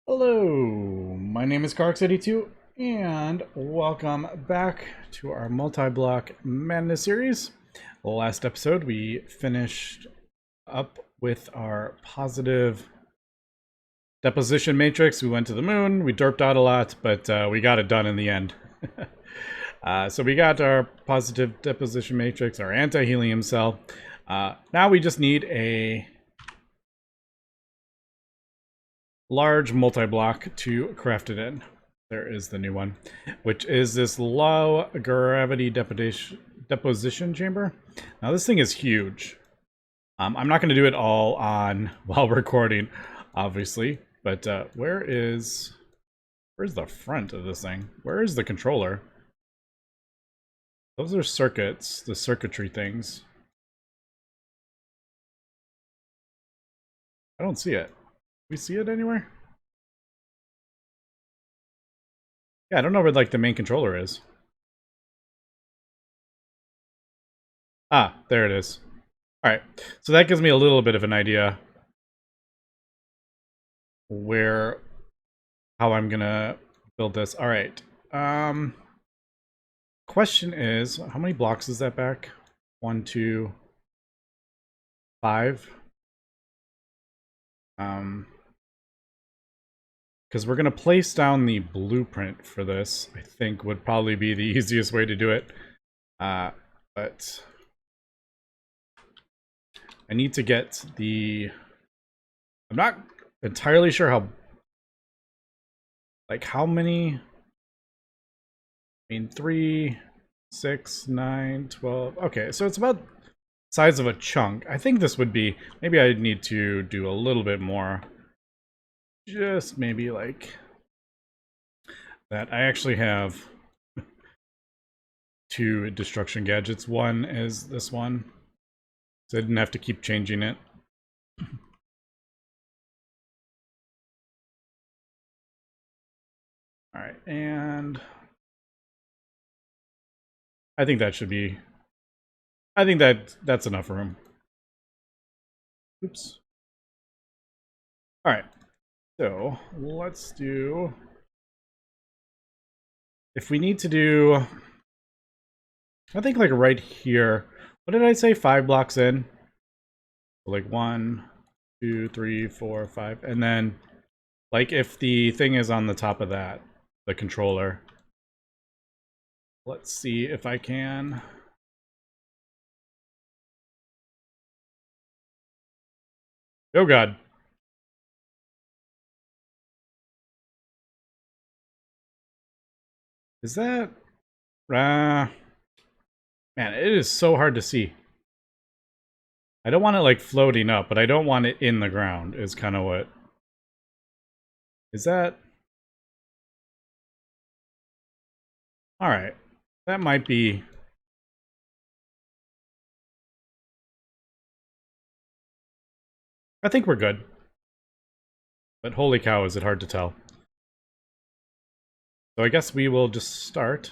Hello, my name is Carx82, and welcome back to our Multiblock Madness series. Last episode, we finished up with our positive deposition matrix. We went to the moon, we derped out a lot, but we got it done in the end. So we got our positive deposition matrix, our anti-helium cell. Now we just need a large multi-block to craft it in. There is the new one, which is this low gravity deposition chamber. Now this thing is huge. I'm not going to do it all on while recording, obviously, but where's the front of this thing? Where is the controller? Those are circuits, the circuitry things. I don't see it. We see it anywhere? Yeah, I don't know where like the main controller is. Ah, there it is. Alright, so that gives me a little bit of an idea how I'm gonna build this. Alright. Question is, how many blocks is that back? 1, 2, 5. Because we're gonna place down the blueprint for this, I think would probably be the easiest way to do it. But I need to get the... I'm not entirely sure how many... I mean, 3, 6, 9, 12... Okay, so it's about size of a chunk. I think this would be... Maybe I need to do a little bit more. Just maybe like that. I actually have 2 destruction gadgets. One is this one, so I didn't have to keep changing it. Alright, and I think that should be... I think that's enough room. Oops. Alright, so let's do... If we need to do... I think like right here... What did I say? 5 blocks in? Like 1, 2, 3, 4, 5, and then like if the thing is on the top of that, the controller. Let's see if I can... Oh god. Is that... man, it is so hard to see. I don't want it like floating up, but I don't want it in the ground is kind of what... Is that... Alright. That might be... I think we're good. But holy cow, is it hard to tell. So I guess we will just start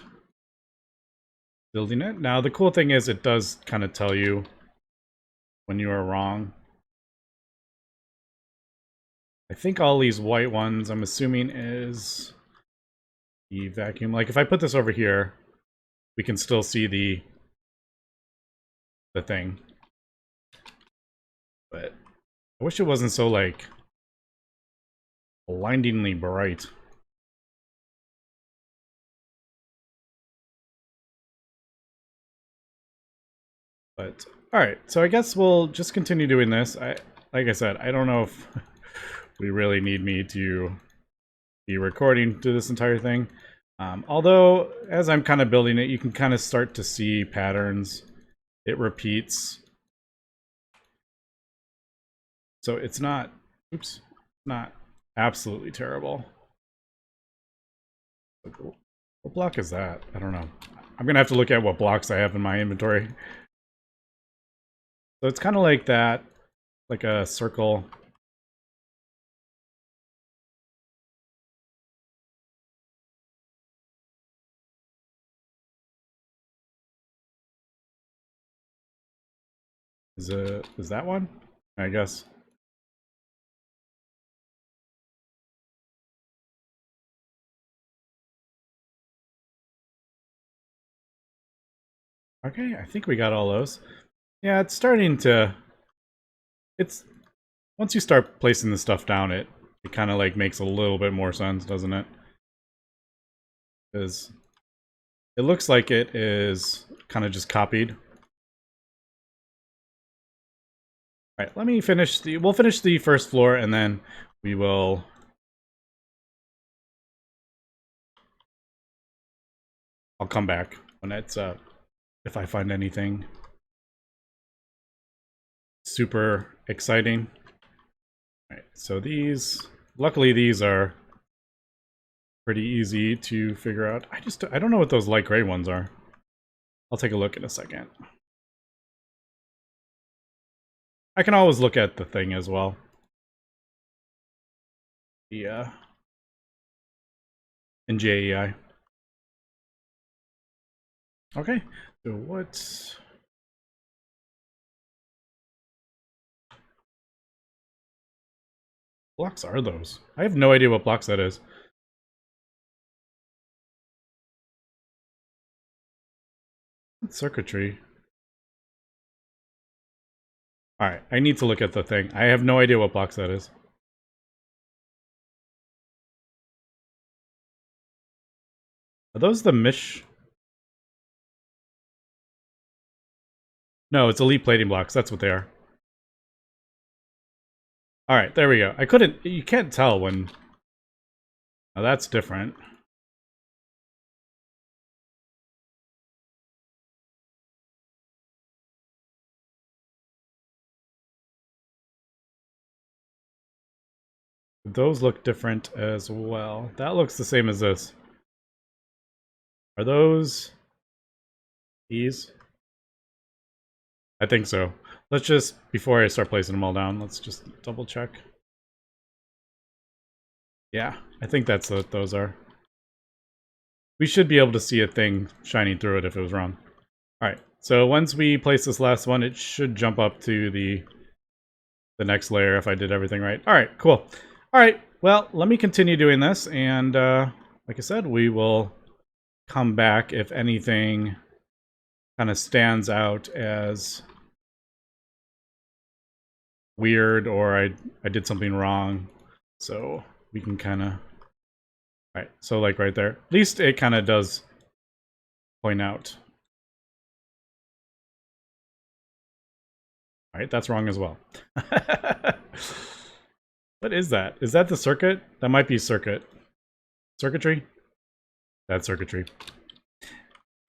building it. Now the cool thing is it does kind of tell you when you are wrong. I think all these white ones, I'm assuming, is the vacuum. Like if I put this over here, we can still see the thing. But I wish it wasn't so like blindingly bright. But alright, so I guess we'll just continue doing this. Like I said, I don't know if we really need me to be recording to this entire thing. Although, as I'm kind of building it, you can kind of start to see patterns. It repeats. So it's not, oops, not absolutely terrible. What block is that? I don't know. I'm gonna have to look at what blocks I have in my inventory. So it's kind of like that, like a circle. Is that one? I guess. Okay, I think we got all those. Yeah, it's starting to... It's... Once you start placing the stuff down, it kind of like makes a little bit more sense, doesn't it? Because it looks like it is kind of just copied. All right, let me finish the... We'll finish the first floor, and then we will... I'll come back when it's if I find anything super exciting. All right, so these... Luckily, these are pretty easy to figure out. I don't know what those light gray ones are. I'll take a look in a second. I can always look at the thing as well. Yeah. In JEI. Okay. So what blocks are those? I have no idea what blocks that is. It's circuitry. Alright, I need to look at the thing. I have no idea what blocks that is. Are those the Mish? No, it's elite plating blocks. That's what they are. Alright, there we go. I couldn't... You can't tell when... Oh, that's different. Those look different as well. That looks the same as this. Are those... these? I think so. Let's just, before I start placing them all down, let's just double check. Yeah, I think that's what those are. We should be able to see a thing shining through it if it was wrong. Alright, so once we place this last one, it should jump up to the next layer if I did everything right. Alright, cool. Alright, well, let me continue doing this, and like I said, we will come back if anything kind of stands out as weird or I did something wrong. So we can kind of... Alright, so like right there. At least it kind of does point out. Alright, that's wrong as well. What is that? Is that the circuit? That might be circuit. Circuitry? That's circuitry.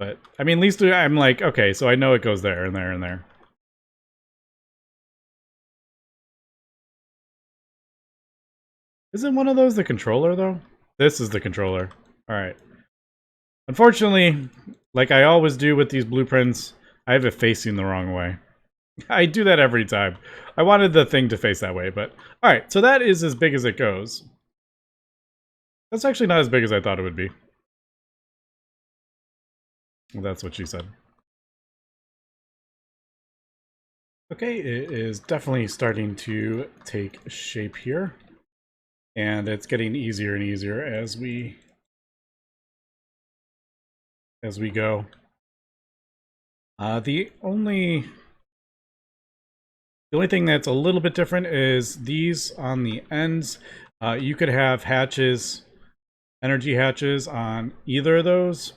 But, I mean, at least I'm like, okay, so I know it goes there and there and there. Isn't one of those the controller, though? This is the controller. Alright. Unfortunately, like I always do with these blueprints, I have it facing the wrong way. I do that every time. I wanted the thing to face that way, but... Alright, so that is as big as it goes. That's actually not as big as I thought it would be. Well, that's what she said. Okay, it is definitely starting to take shape here. And it's getting easier and easier as we go. The only thing that's a little bit different is these on the ends. You could have hatches, energy hatches on either of those.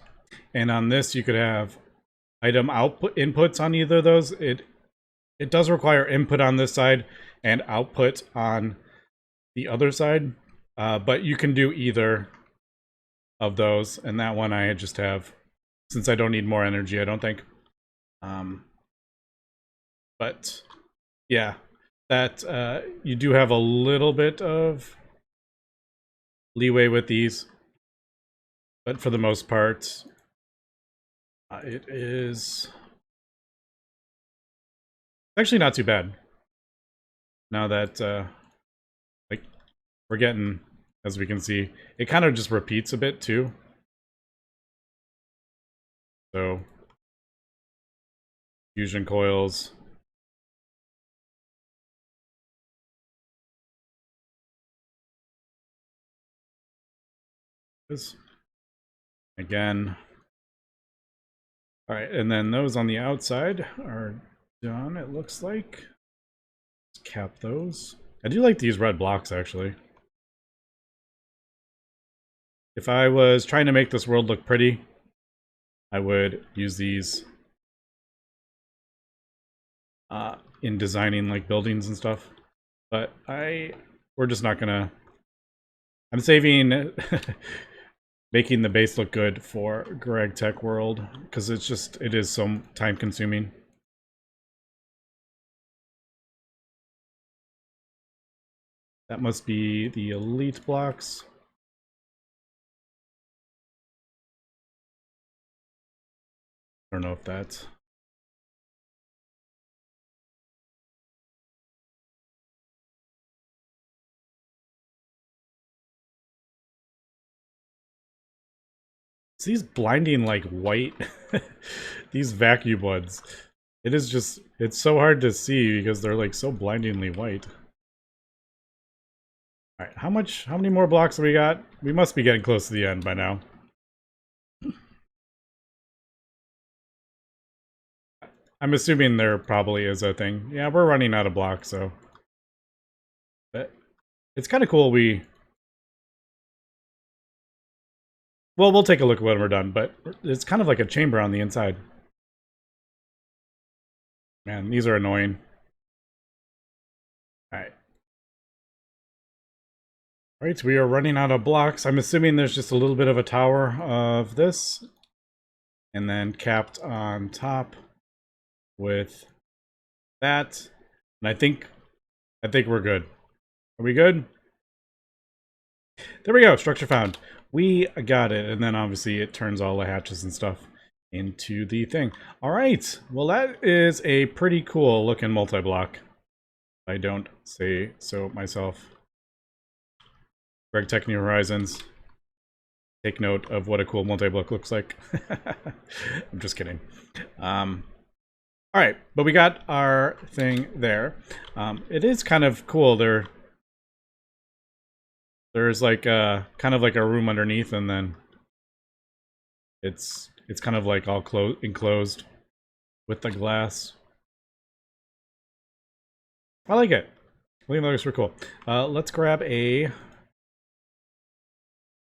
And on this, you could have item output inputs on either of those. It does require input on this side and output on the other side. But you can do either of those. And that one I just have, since I don't need more energy, I don't think. But yeah, that you do have a little bit of leeway with these. But for the most part, it is actually not too bad. Now that like we're getting, as we can see, it kind of just repeats a bit too. So fusion coils. This again. All right, and then those on the outside are done, it looks like. Let's cap those. I do like these red blocks, actually. If I was trying to make this world look pretty, I would use these in designing like buildings and stuff. But we're just not gonna. I'm saving making the base look good for Greg Tech World because it is so time consuming. That must be the elite blocks. I don't know if that's. It's these blinding like white, these vacuum ones. It is just, it's so hard to see because they're like so blindingly white. All right, how many more blocks have we got? We must be getting close to the end by now. I'm assuming there probably is a thing. Yeah, we're running out of blocks, so. But it's kind of cool well, we'll take a look when we're done, but it's kind of like a chamber on the inside. Man, these are annoying. Alright. Alright, so we are running out of blocks. I'm assuming there's just a little bit of a tower of this. And then capped on top with that. And I think we're good. Are we good? There we go, structure found. We got it, and then obviously it turns all the hatches and stuff into the thing. All right, well that is a pretty cool looking multi-block. I don't say so myself. Greg Tech New Horizons. Take note of what a cool multi-block looks like. I'm just kidding. All right, but we got our thing there. It is kind of cool. There's like kind of like a room underneath, and then it's kind of like all enclosed with the glass. I like it. I think that looks pretty cool. Let's grab a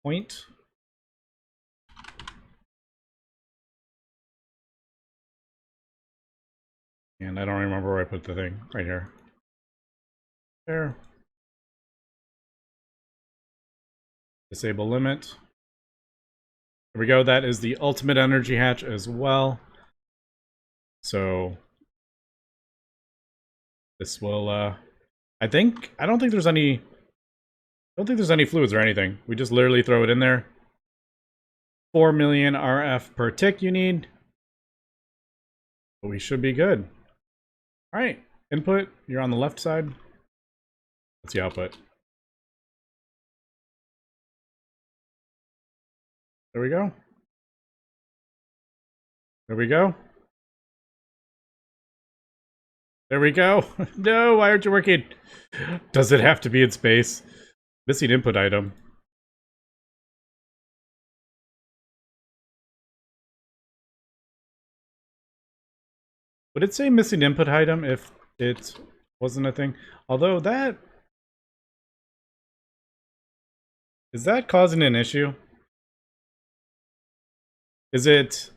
point. And I don't remember where I put the thing. Right here. There. Disable limit. There we go. That is the ultimate energy hatch as well. So this will I don't think there's any fluids or anything. We just literally throw it in there. 4 million RF per tick you need. But we should be good. Alright. Input, you're on the left side. What's the output? There we go. There we go. There we go. No, why aren't you working? Does it have to be in space? Missing input item. Would it say missing input item if it wasn't a thing? Although that... Is that causing an issue? Is it...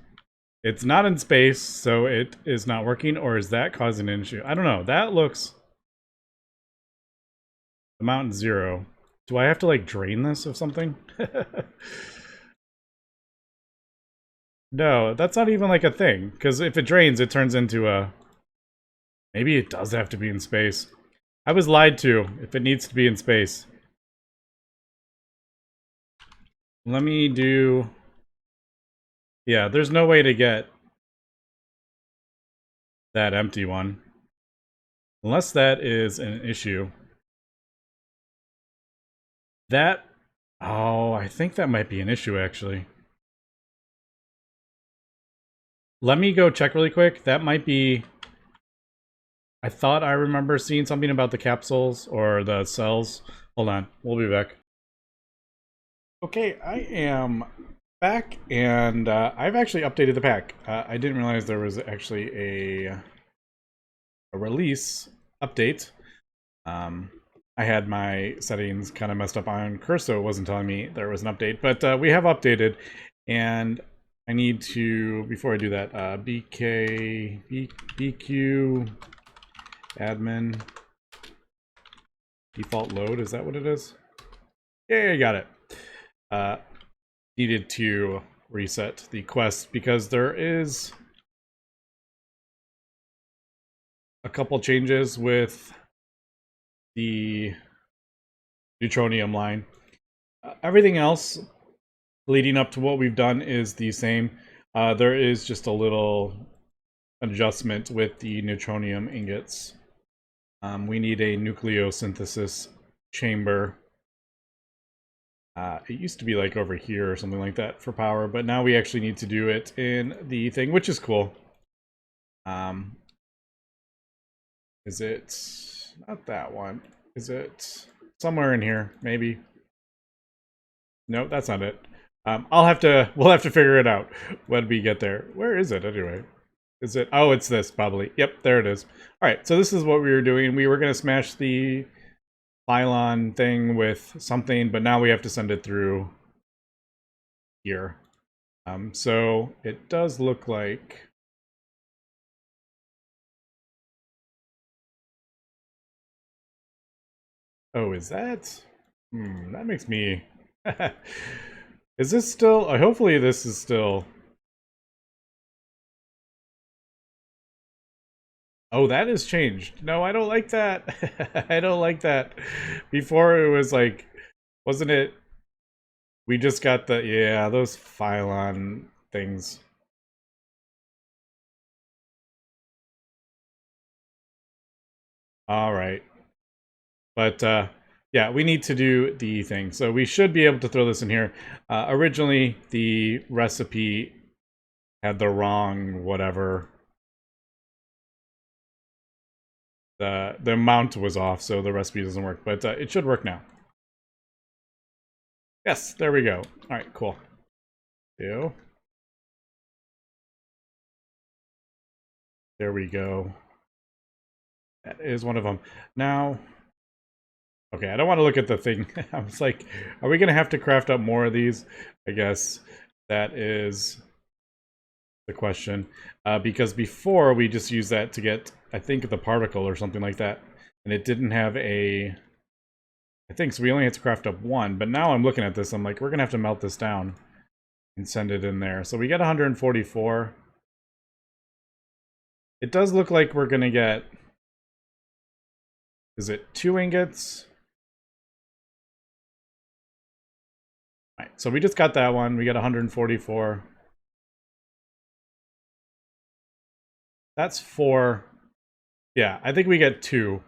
It's not in space, so it is not working, or is that causing an issue? I don't know. That looks... Amount 0. Do I have to, like, drain this of something? No, that's not even, like, a thing. Because if it drains, it turns into a... Maybe it does have to be in space. I was lied to, if it needs to be in space. Let me do... Yeah, there's no way to get that empty one. Unless that is an issue. That... Oh, I think that might be an issue, actually. Let me go check really quick. That might be... I thought I remember seeing something about the capsules or the cells. Hold on, we'll be back. Okay, I am back, and I've actually updated the pack. I didn't realize there was actually a release update. I had my settings kind of messed up on Curso. It wasn't telling me there was an update, but we have updated, and I need to, before I do that, BQ admin default load, is that what it is? Yeah, I got it. Needed to reset the quest because there is a couple changes with the Neutronium line. Everything else leading up to what we've done is the same. There is just a little adjustment with the Neutronium ingots. We need a Nucleosynthesis Chamber. It used to be like over here or something like that for power, but now we actually need to do it in the thing, which is cool. Is it not that one? Is it somewhere in here? Maybe. No, that's not it. We'll have to figure it out when we get there. Where is it anyway? Is it? Oh, it's this probably. Yep, there it is. All right, so this is what we were doing. We were going to smash the pylon thing with something, but now we have to send it through here. So it does look like oh, is that? That makes me is this still hopefully this is still oh, that has changed. No, I don't like that. I don't like that. Before it was like, wasn't it? We just got the, yeah, those Phylon things. All right. But, yeah, we need to do the thing. So we should be able to throw this in here. Originally, the recipe had the wrong whatever. The amount was off, so the recipe doesn't work, but it should work now. Yes, there we go. All right, cool. There we go. That is one of them. Now, okay, I don't want to look at the thing. I was like, are we going to have to craft up more of these? I guess that is the question. Because before, we just used that to get, I think, the particle or something like that. And it didn't have a... I think so we only had to craft up one. But now I'm looking at this, I'm like, we're going to have to melt this down and send it in there. So we get 144. It does look like we're going to get... Is it 2 ingots? All right, so we just got that one. We got 144. That's 4. Yeah, I think we get 2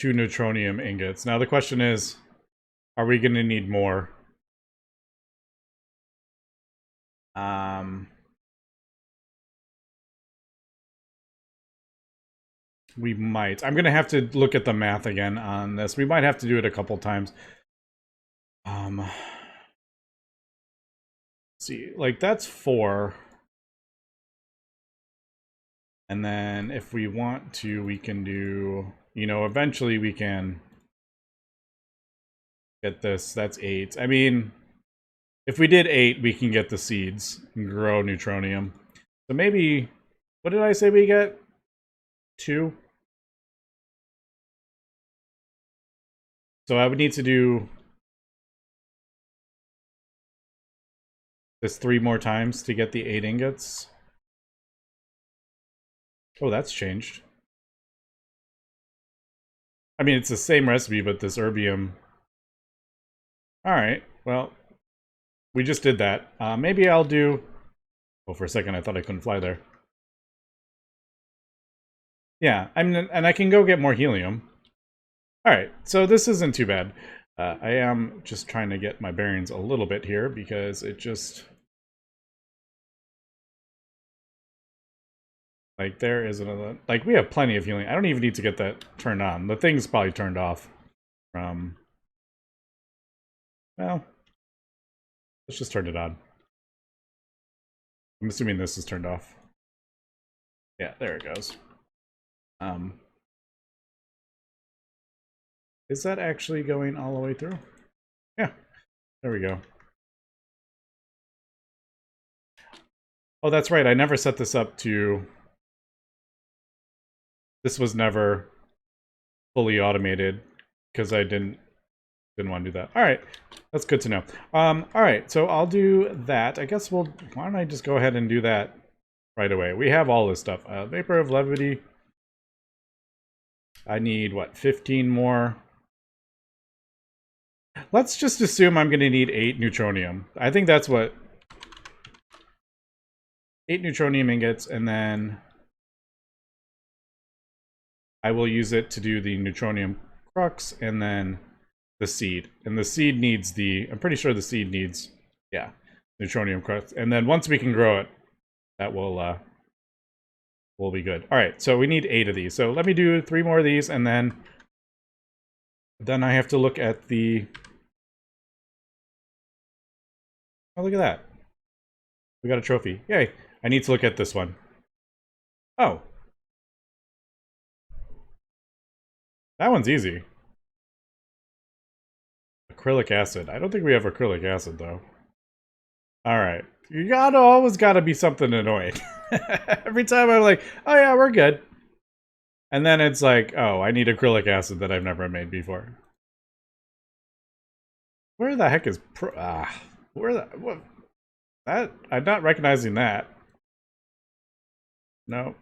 neutronium ingots. Now the question is, are we going to need more? We might. I'm going to have to look at the math again on this. We might have to do it a couple times. See, like that's 4. And then if we want to, we can do, you know, eventually we can get this. That's 8. I mean, if we did 8, we can get the seeds and grow neutronium. So maybe, what did I say we get? 2? So I would need to do this 3 more times to get the 8 ingots. Oh, that's changed. I mean, it's the same recipe, but this erbium. Alright, well, we just did that. Maybe I'll do... Oh, for a second, I thought I couldn't fly there. Yeah, I mean, and I can go get more helium. Alright, so this isn't too bad. I am just trying to get my bearings a little bit here because it just... Like, there is another... Like, we have plenty of helium. I don't even need to get that turned on. The thing's probably turned off from... Well... Let's just turn it on. I'm assuming this is turned off. Yeah, there it goes. Is that actually going all the way through? Yeah, there we go. Oh, that's right. I never set this up to... This was never fully automated because I didn't want to do that. All right, that's good to know. All right, so I'll do that. I guess why don't I just go ahead and do that right away? We have all this stuff. Vapor of levity. I need, what, 15 more? Let's just assume I'm going to need 8 neutronium. I think that's what... 8 neutronium ingots, and then I will use it to do the neutronium crux, and then the seed. And the seed needs the... I'm pretty sure the seed needs... Yeah, neutronium crux. And then once we can grow it, that will be good. All right, so we need 8 of these. So let me do 3 more of these, and then I have to look at the... Oh, look at that. We got a trophy. Yay. I need to look at this one. Oh. That one's easy. Acrylic acid. I don't think we have acrylic acid, though. Alright. You always gotta be something annoying. Every time I'm like, oh yeah, we're good. And then it's like, oh, I need acrylic acid that I've never made before. Where the heck is where the... What? That... I'm not recognizing that. No.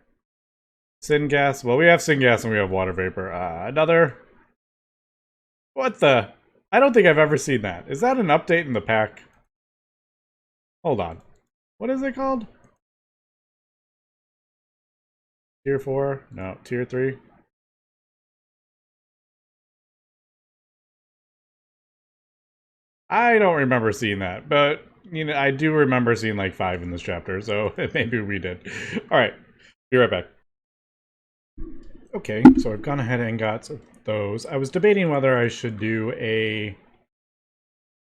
Syngas. Well, we have syngas and we have water vapor. Another... What the... I don't think I've ever seen that. Is that an update in the pack? Hold on. What is it called? Tier 4? No, Tier 3? I don't remember seeing that, but you know, I do remember seeing like 5 in this chapter, so maybe we did. Alright, be right back. Okay, so I've gone ahead and got those. I was debating whether I should do a...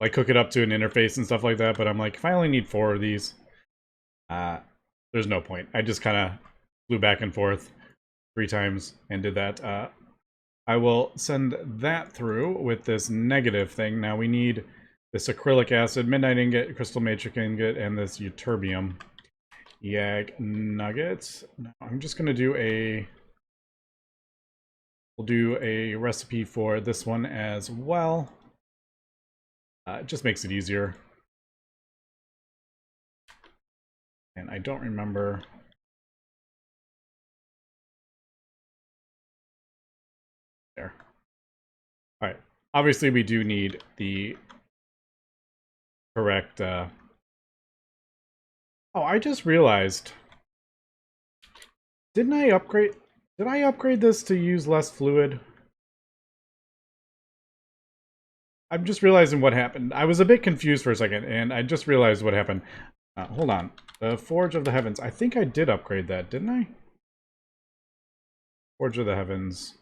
like hook it up to an interface and stuff like that, but I'm like, if I only need 4 of these, there's no point. I just kind of flew back and forth 3 times and did that. I will send that through with this negative thing. Now we need this acrylic acid, midnight ingot, crystal matrix ingot, and this ytterbium. Yag nuggets. Now I'm just going to do a... We'll do a recipe for this one as well. It just makes it easier. And I don't remember... There. Alright. Obviously we do need the correct... Oh, I just realized... Didn't I upgrade... Did I upgrade this to use less fluid? I'm just realizing what happened. I was a bit confused for a second, and I just realized what happened. Hold on. The Forge of the Heavens. I think I did upgrade that, didn't I? Forge of the Heavens.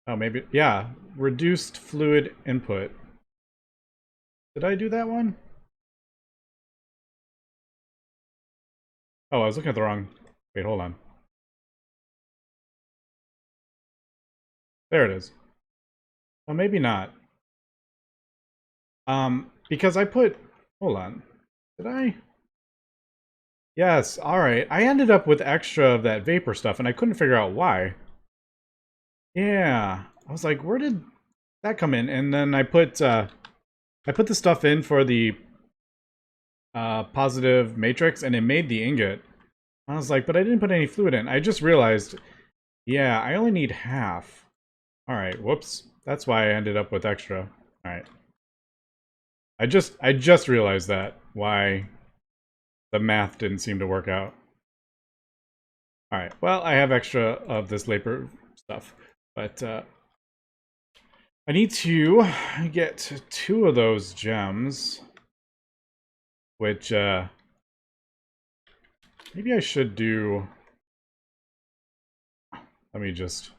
Oh, maybe... Yeah. Reduced fluid input. Did I do that one? Oh, I was looking at the wrong... Wait, hold on. There it is. Oh, maybe not. Because I put... Hold on. Did I? Yes, alright. I ended up with extra of that vapor stuff, and I couldn't figure out why. Yeah. I was like, where did that come in? And then I put the stuff in for the positive matrix, and it made the ingot. I was like, but I didn't put any fluid in. I just realized, yeah, I only need half. Alright, whoops. That's why I ended up with extra. Alright. I just realized that, why the math didn't seem to work out. Alright, well, I have extra of this labor stuff, but I need to get 2 of those gems, which maybe I should do... Let me just...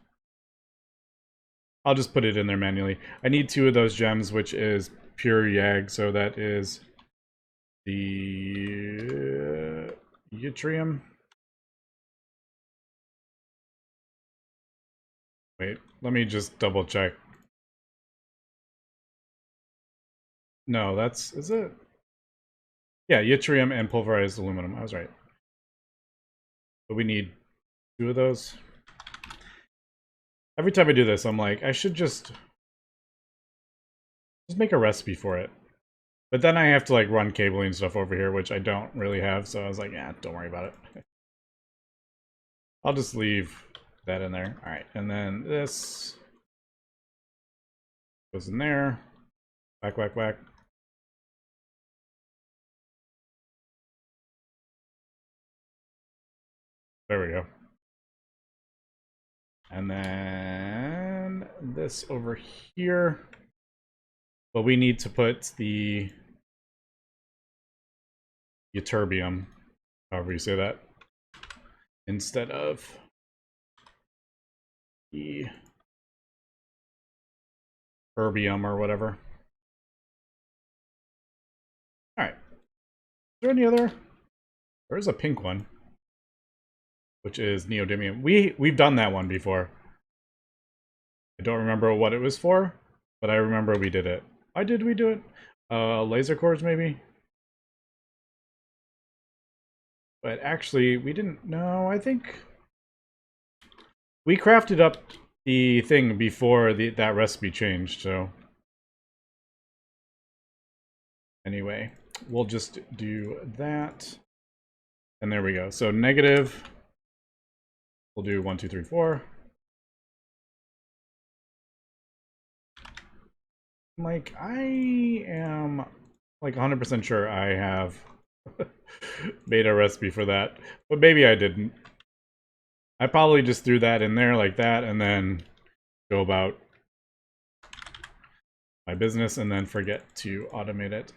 I'll just put it in there manually. I need 2 of those gems, which is pure Yag, so that is the yttrium. Wait, let me just double check. No, that's, is it? Yeah, yttrium and pulverized aluminum. I was right. But we need 2 of those. Every time I do this, I'm like, I should just make a recipe for it. But then I have to like run cabling stuff over here, which I don't really have, so I was like, yeah, don't worry about it. I'll just leave that in there. Alright, and then this goes in there. Whack, whack, whack. There we go. And then this over here. But we need to put the ytterbium, however you say that, instead of the erbium or whatever. Alright. Is there any other? There is a pink one, which is neodymium. We've done that one before. I don't remember what it was for, but I remember we did it. Why did we do it? Laser cores, maybe? But actually, we didn't... No, I think... We crafted up the thing before that recipe changed, so... Anyway, we'll just do that. And there we go. So negative... We'll do 1, 2, 3, 4. Like, I am like 100% sure I have made a recipe for that, but maybe I didn't. I probably just threw that in there like that and then go about my business and then forget to automate it.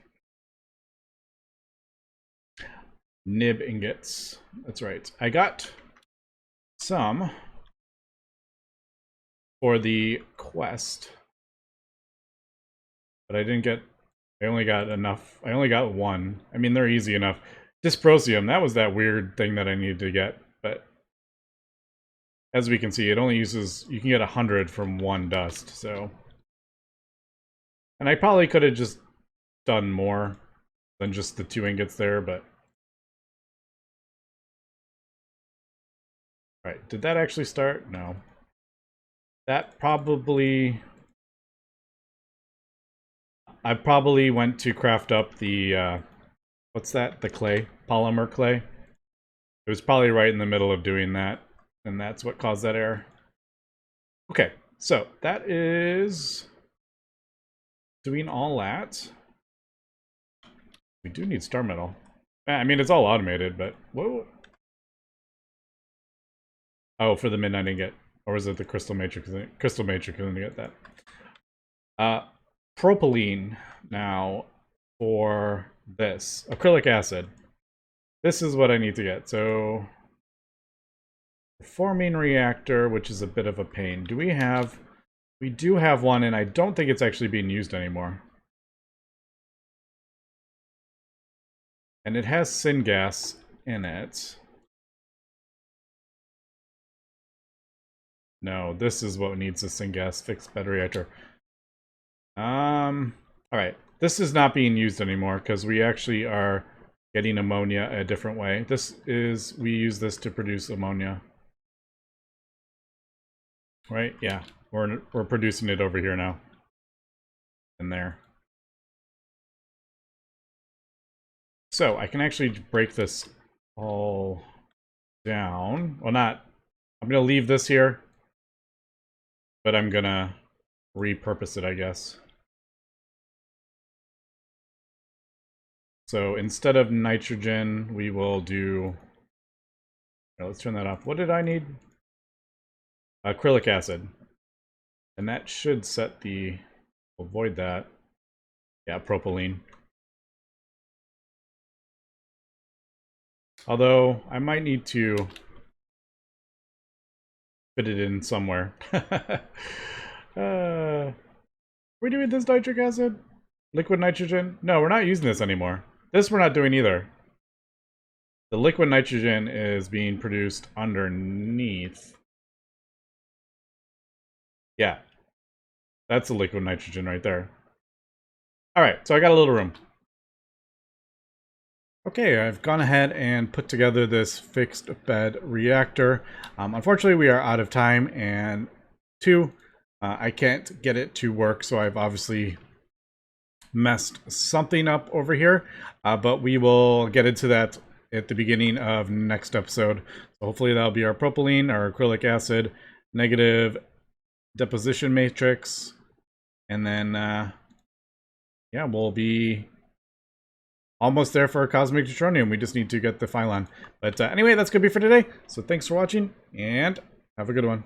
Nib ingots. That's right. I got some for the quest. But I didn't get, I only got enough. I only got 1. I mean, they're easy enough. Dysprosium, that was that weird thing that I needed to get. But as we can see, it only uses, you can get 100 from 1 dust, so. And I probably could have just done more than just the 2 ingots there, but. Alright, did that actually start? No. That probably... I probably went to craft up the, what's that? The clay? Polymer clay? It was probably right in the middle of doing that, and that's what caused that error. Okay, so that is doing all that. We do need star metal. I mean, it's all automated, but whoa. Oh, for the midnight ingot. Or was it the crystal matrix? Crystal matrix, I didn't get that. Propylene now for this. Acrylic acid. This is what I need to get. So, forming reactor, which is a bit of a pain. Do we have... We do have one, and I don't think it's actually being used anymore. And it has syngas in it. No, this is what needs a syngas fixed bed reactor. Alright. This is not being used anymore because we actually are getting ammonia a different way. This is, we use this to produce ammonia. Right? Yeah. We're producing it over here now. In there. So, I can actually break this all down. Well, not... I'm going to leave this here. But I'm going to repurpose it, I guess. So instead of nitrogen, we will do... Let's turn that off. What did I need? Acrylic acid. And that should set the... Avoid that. Yeah, propylene. Although, I might need to fit it in somewhere. we doing this nitric acid? Liquid nitrogen? No, we're not using this anymore. This we're not doing either. The liquid nitrogen is being produced underneath. Yeah. That's the liquid nitrogen right there. Alright, so I got a little room. Okay, I've gone ahead and put together this fixed bed reactor. Unfortunately, we are out of time, and two, I can't get it to work, so I've obviously messed something up over here, but we will get into that at the beginning of next episode. So hopefully that'll be our propylene, our acrylic acid, negative deposition matrix, and then yeah, we'll be almost there for our cosmic deuteronium. We just need to get the phylon. But anyway, that's gonna be for today. So thanks for watching, and have a good one.